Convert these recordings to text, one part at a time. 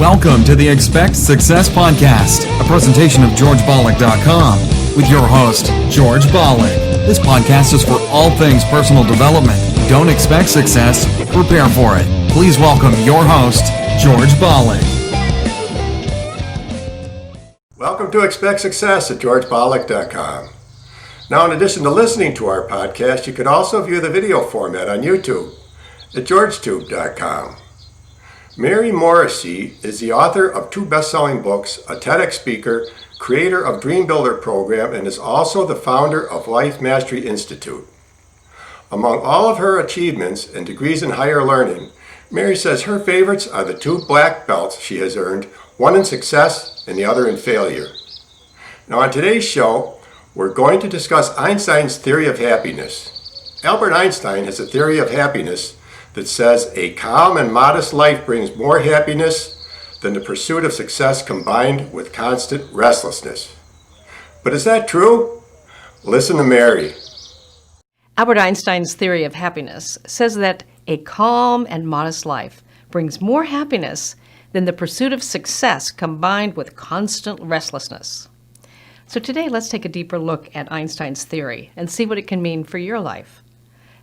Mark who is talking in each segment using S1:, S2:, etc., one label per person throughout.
S1: Welcome to the Expect Success Podcast, a presentation of GeorgeBollick.com with your host, George Bollick. This podcast is for all things personal development. Don't expect success, prepare for it. Please welcome your host, George Bollick.
S2: Welcome to Expect Success at GeorgeBollick.com. Now, in addition to listening to our podcast, you can also view the video format on YouTube at GeorgeTube.com. Mary Morrissey is the author of 2 best-selling books, a TEDx speaker, creator of DreamBuilder Program, and is also the founder of Life Mastery Institute. Among all of her achievements and degrees in higher learning, Mary says her favorites are the 2 black belts she has earned, one in success and the other in failure. Now, on today's show, we're going to discuss Einstein's theory of happiness. Albert Einstein has a theory of happiness that says a calm and modest life brings more happiness than the pursuit of success combined with constant restlessness. But is that true? Listen to Mary.
S3: Albert Einstein's theory of happiness says that a calm and modest life brings more happiness than the pursuit of success combined with constant restlessness. So today, let's take a deeper look at Einstein's theory and see what it can mean for your life.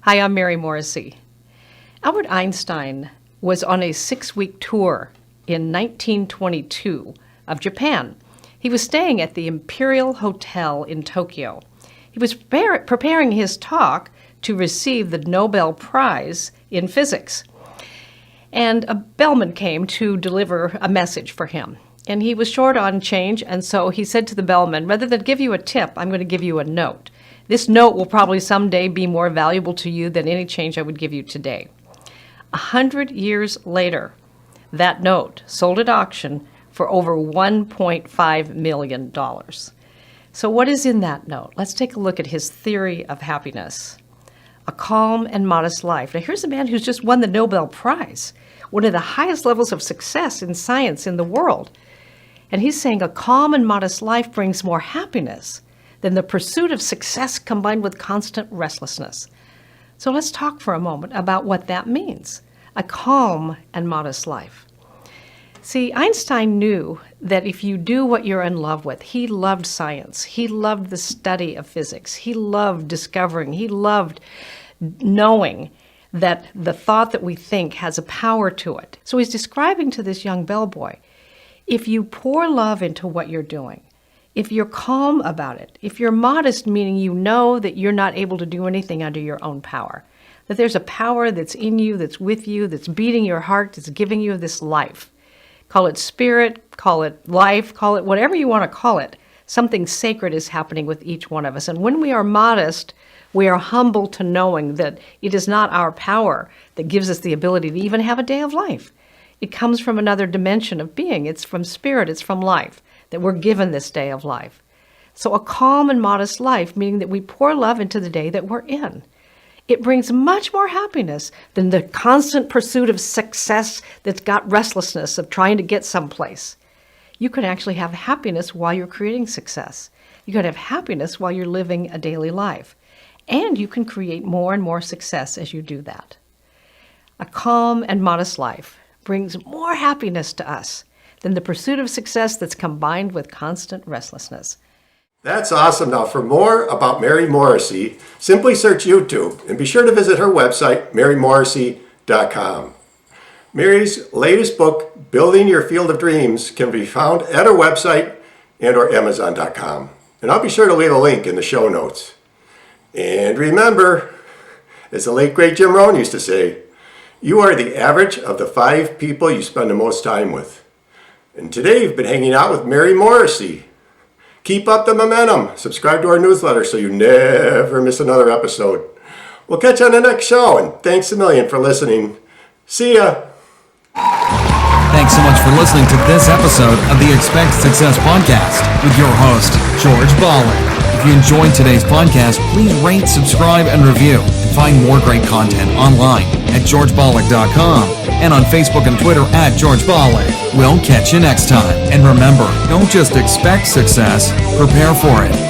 S3: Hi, I'm Mary Morrissey. Albert Einstein was on a 6-week tour in 1922 of Japan. He was staying at the Imperial Hotel in Tokyo. He was preparing his talk to receive the Nobel Prize in Physics. And a bellman came to deliver a message for him. And he was short on change, and so he said to the bellman, rather than give you a tip, I'm going to give you a note. This note will probably someday be more valuable to you than any change I would give you today. 100 years later, that note sold at auction for over $1.5 million. So what is in that note? Let's take a look at his theory of happiness. A calm and modest life. Now here's a man who's just won the Nobel Prize, one of the highest levels of success in science in the world. And he's saying a calm and modest life brings more happiness than the pursuit of success combined with constant restlessness. So let's talk for a moment about what that means, a calm and modest life. See, Einstein knew that if you do what you're in love with, he loved science, he loved the study of physics, he loved discovering, he loved knowing that the thought that we think has a power to it. So he's describing to this young bellboy, if you pour love into what you're doing, if you're calm about it, if you're modest, meaning you know that you're not able to do anything under your own power, that there's a power that's in you, that's with you, that's beating your heart, that's giving you this life. Call it spirit, call it life, call it whatever you want to call it. Something sacred is happening with each one of us. And when we are modest, we are humble to knowing that it is not our power that gives us the ability to even have a day of life. It comes from another dimension of being. It's from spirit, it's from life, that we're given this day of life. So a calm and modest life, meaning that we pour love into the day that we're in. It brings much more happiness than the constant pursuit of success that's got restlessness of trying to get someplace. You can actually have happiness while you're creating success. You can have happiness while you're living a daily life. And you can create more and more success as you do that. A calm and modest life brings more happiness to us than the pursuit of success that's combined with constant restlessness.
S2: That's awesome. Now, for more about Mary Morrissey, simply search YouTube and be sure to visit her website, marymorrissey.com. Mary's latest book, Building Your Field of Dreams, can be found at her website and or amazon.com. And I'll be sure to leave a link in the show notes. And remember, as the late great Jim Rohn used to say, you are the average of the 5 people you spend the most time with. And today you've been hanging out with Mary Morrissey. Keep up the momentum. Subscribe to our newsletter so you never miss another episode. We'll catch you on the next show, and thanks a million for listening. See ya.
S1: Thanks so much for listening to this episode of the Expect Success Podcast with your host, George Bollick. If you enjoyed today's podcast, please rate, subscribe, and review. And find more great content online at GeorgeBollick.com and on Facebook and Twitter at George Bollick. We'll catch you next time. And remember, don't just expect success, prepare for it.